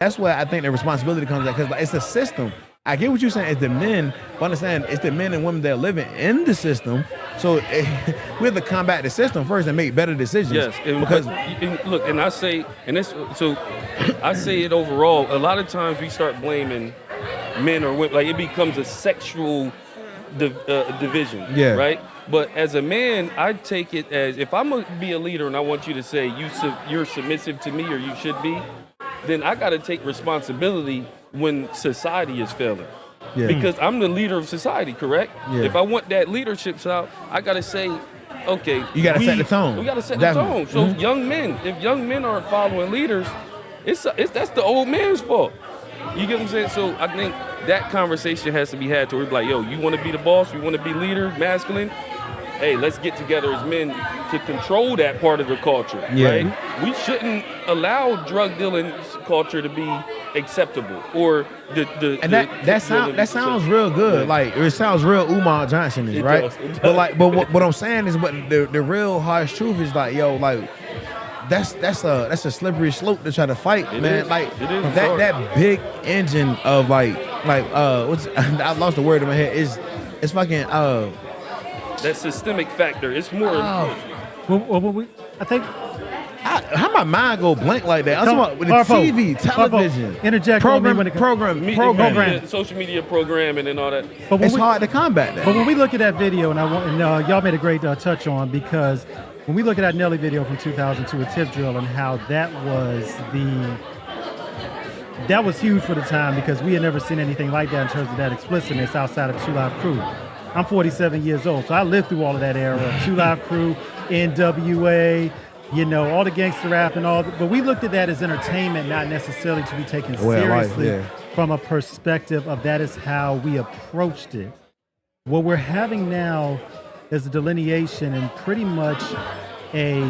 that's where I think the responsibility comes at, because like, it's a system. I get what you're saying. It's the men, but understand it's the men and women that are living in the system. So we have to combat the system first and make better decisions. Yes, because look, and I say, and this, so I say it overall. A lot of times we start blaming men or women, like it becomes a sexual division, right? But as a man, I take it as if I'm gonna be a leader and I want you to say you're submissive to me or you should be, then I got to take responsibility when society is failing. Yeah. Because I'm the leader of society, correct? Yeah. If I want that leadership style, I got to say, okay. You got to set the tone. We got to set the tone. So young men, if young men aren't following leaders, it's that's the old man's fault. You get what I'm saying? So I think that conversation has to be had to where we're like, yo, you want to be the boss? You want to be leader, masculine? Hey, let's get together as men to control that part of the culture, right? We shouldn't allow drug dealing culture to be acceptable, or that sounds real good. Yeah. Like it sounds real Umar Johnson-y, right? It does. But what I'm saying is, but the real harsh truth is like, yo, like that's a slippery slope to try to fight, man. Like that big engine of like what's I lost the word in my head. It's fucking that systemic factor. It's more. I think. How my mind go blank like that? I'm talking about with the TV, television, interject program, social media programming and all that. But it's hard to combat that. But when we look at that video, and y'all made a great touch on, because when we look at that Nelly video from 2002, a tip drill, and how that was huge for the time, because we had never seen anything like that in terms of that explicitness outside of 2 Live Crew. I'm 47 years old, so I lived through all of that era of 2 Live Crew, NWA, all the gangster rap and all. But we looked at that as entertainment, not necessarily to be taken seriously from a perspective of that is how we approached it. What we're having now is a delineation and pretty much a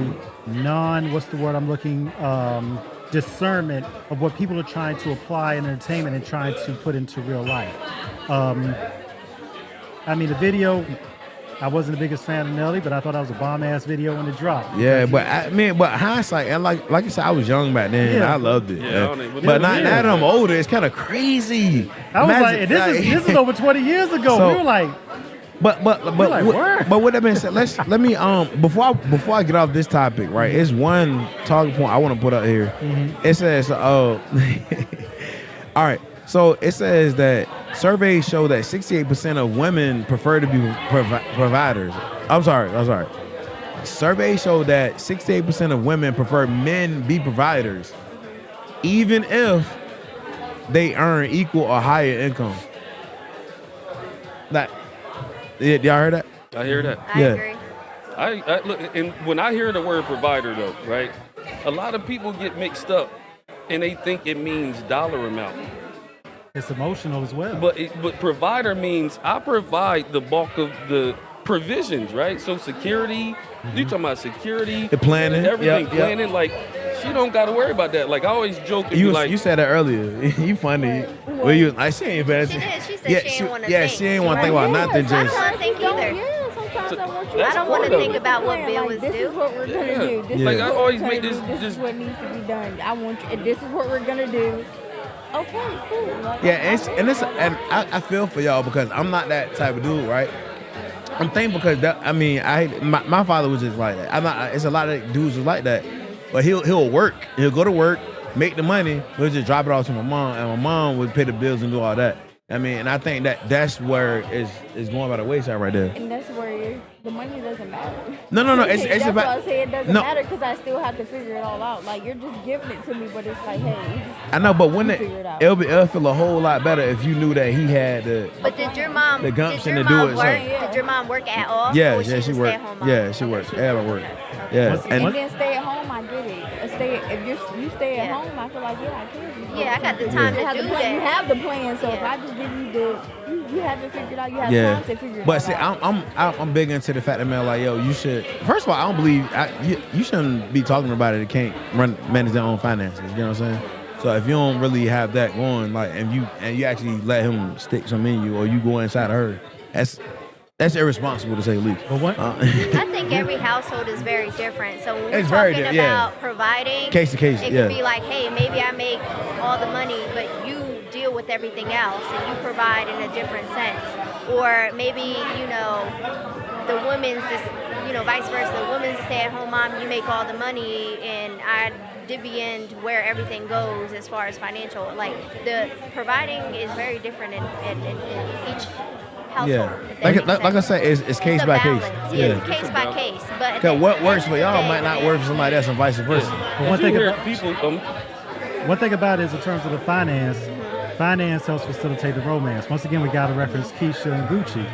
discernment of what people are trying to apply in entertainment and trying to put into real life. The video, I wasn't the biggest fan of Nelly, but I thought that was a bomb-ass video when it dropped. Yeah, but hindsight, and like I said, I was young back then, and I loved it. Yeah, but now that I'm older, it's kind of crazy. I was like, this is over 20 years ago. So, we were like, but with that being said, let me before I get off this topic, right? It's one talking point I want to put up here. Mm-hmm. It says, all right. So it says that surveys show that 68% of women prefer to be providers. I'm sorry. Surveys show that 68% of women prefer men be providers, even if they earn equal or higher income. Y'all heard that? I hear that. I agree. I look, and when I hear the word provider, though, right? A lot of people get mixed up, and they think it means dollar amount. It's emotional as well. But provider means I provide the bulk of the provisions, right? So security, you talking about security, the planning, everything, planning. Like she don't got to worry about that. Like I always joke. And You said that earlier. You funny. Well, she ain't bad. She did. She said she didn't want to think. Yeah, she ain't want to think about nothing. I don't want to think either. Sometimes I want I don't want to think about what Bill was This is what we're gonna do. This Like is I what always we're make gonna do. This is what needs to be done. I want you. This is what we're gonna do. Okay, cool. Like, and I feel for y'all because I'm not that type of dude, right? I'm thankful because my father was just like that. It's a lot of dudes who's like that, but he'll work. He'll go to work, make the money. We'll just drop it off to my mom, and my mom would pay the bills and do all that. And I think that's where it's going by the wayside right there. And that's where the money doesn't matter. No. It's that's about. Why I say it doesn't matter because I still have to figure it all out. Like you're just giving it to me, but it's like, hey, I know, but when it'll feel a whole lot better if you knew that he had the. But did your mom? The gumption to do it. Did your mom work at all? Yeah, she worked. Yeah, she worked. Ella worked. Yeah, and then stay at home. I get it. If you stay at home, I feel like I can. Yeah, I got the time to do that. You have the plan, so if I just give you you haven't figured out. You have time to figure it out. But see, I'm big into the fact that, man, like, yo, you should. First of all, I don't believe you shouldn't be talking about it that can't manage their own finances. You know what I'm saying? So if you don't really have that going, like, and you actually let him stick some in you, or you go inside of her, that's That's irresponsible to say the least. But what? I think every household is very different. So when we're It's very talking different, yeah. about providing, Case to case, it yeah. could be like, hey, maybe I make all the money, but you deal with everything else and you provide in a different sense. Or maybe, the woman's just, vice versa. The woman's a stay-at-home mom, you make all the money, and I divvy in where everything goes as far as financial. Like, the providing is very different in each household. Yeah, like I said, it's case by case. Yeah, it's case by case. But Cause what works for y'all might not work for somebody else, and vice versa. But one thing about it is in terms of the finance helps facilitate the romance. Once again, we got to reference Keisha and Gucci.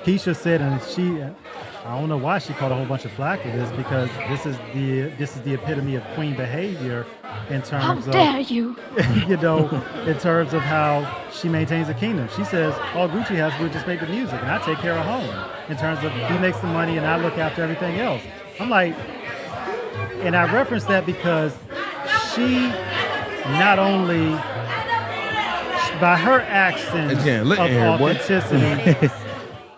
Keisha said, and I don't know why she caught a whole bunch of flack for this, because this is the epitome of queen behavior in terms of. How dare you? In terms of how she maintains a kingdom. She says all Gucci has to do is just make the music, and I take care of home. In terms of he makes the money and I look after everything else. I'm like, and I reference that because she not only by her actions of authenticity,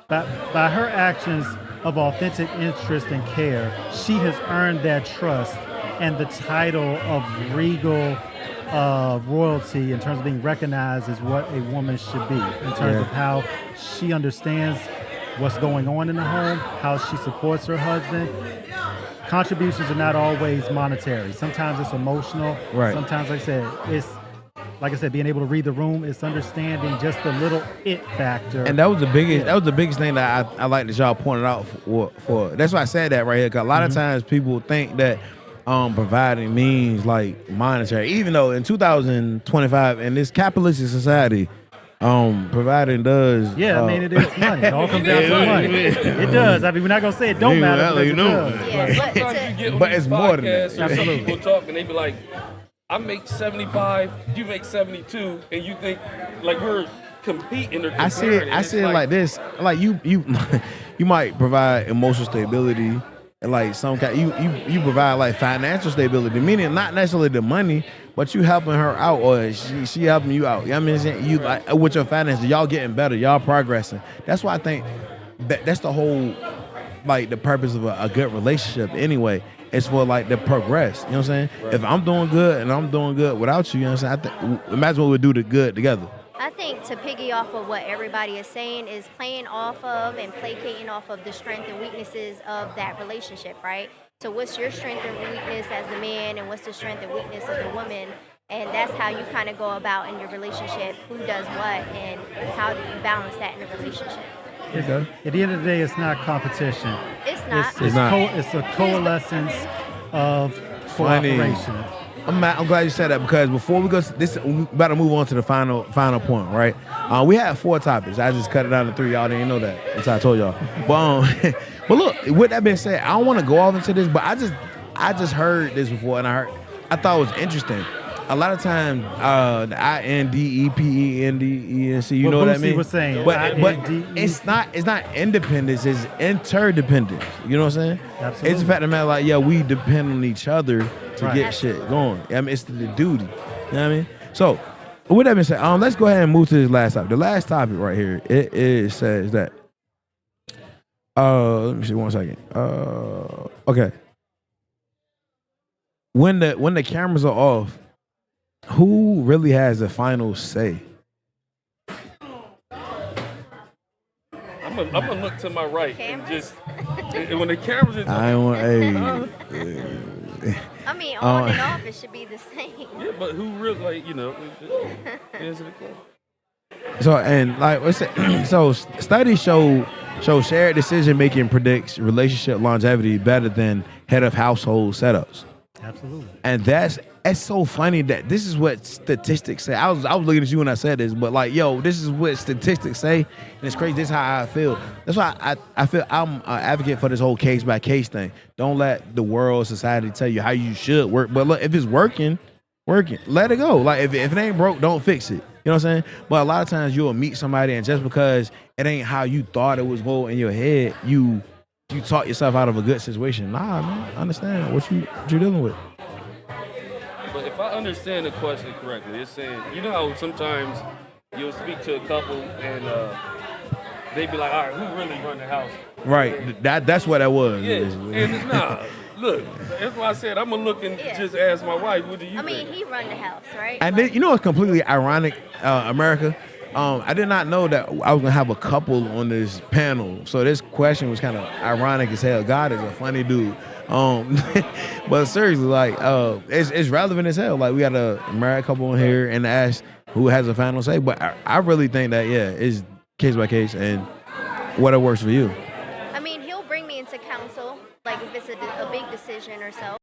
by her actions of authentic interest and care, she has earned that trust and the title of regal royalty in terms of being recognized as what a woman should be, in terms of how she understands what's going on in the home, how she supports her husband. Contributions are not always monetary. Sometimes it's emotional. Right. Sometimes, like I said, being able to read the room, it's understanding just the little it factor. And that was the biggest. That was the biggest thing that I like that y'all pointed out for. That's why I said that right here. Cause a lot of times people think that providing means like monetary, even though in 2025 in this capitalistic society, providing does. Yeah, I mean it is money. It all comes down to money. It does. I mean, we're not gonna say it don't matter, but it does. Yeah, but it's more than that. Some people talk and they be like, I make 75, you make 72, and you think like we're competing or comparing. I see it like this. Like you you might provide emotional stability and like some kind. You provide like financial stability, meaning not necessarily the money, but you helping her out or she helping you out. You know what I mean? You like with your finances, y'all getting better, y'all progressing. That's why I think that's the whole like the purpose of a good relationship anyway. It's for like to progress. You know what I'm saying? Right. If I'm doing good and I'm doing good without you, you know what I'm saying? Imagine what we do the good together. I think to piggy off of what everybody is saying is playing off of and placating off of the strength and weaknesses of that relationship, right? So what's your strength and weakness as the man, and what's the strength and weakness of the woman? And that's how you kind of go about in your relationship, who does what, and how do you balance that in a relationship. At the end of the day, it's not competition. It's not. It's a coalescence of cooperation. I'm glad you said that, because before we go, we're about to move on to the final point, right? We had 4 topics. I just cut it down to 3. Y'all didn't know that. That's how I told y'all. But look, with that being said, I don't want to go off into this, but I just heard this before, and I thought it was interesting. A lot of times, the INDEPENDENC, you know what I mean? Was saying, but it's not independence, it's interdependence. You know what I'm saying? Absolutely. It's the fact of the matter, like, we depend on each other to get shit going. I mean, it's the duty. You know what I mean? So, with that being said, let's go ahead and move to this last topic. The last topic right here, it says that. Let me see 1 second. Okay. When the cameras are off, who really has the final say? I'm gonna look to my right and just when the cameras are. I want. I mean, on and off, it should be the same. Yeah, but who really answer the question? So and like what's it? So studies show shared decision making predicts relationship longevity better than head of household setups. Absolutely. And it's so funny that this is what statistics say. I was looking at you when I said this, but like, yo, this is what statistics say, and it's crazy. This is how I feel. That's why I feel I'm an advocate for this whole case by case thing. Don't let the world, society tell you how you should work. But look, if it's working, let it go. Like if it ain't broke, don't fix it. You know what I'm saying? But a lot of times you'll meet somebody, and just because it ain't how you thought it was going in your head, you talk yourself out of a good situation. Nah, man, I understand what you're dealing with. But if I understand the question correctly, it's saying, you know how sometimes you'll speak to a couple and They be like, all right, who really run the house? Right. That's what that was. Yeah. And nah, look, that's why I said I'm gonna look and just ask my wife, what do you think? he run the house, right? And then, you know what's completely ironic, America? I did not know that I was gonna have a couple on this panel, so this question was kind of ironic as hell. God is a funny dude, but seriously, like, it's relevant as hell. Like, we got a married couple on here and ask who has a final say. But I really think that it's case by case and what works for you. I mean, he'll bring me into counsel, like if it's a big decision or so.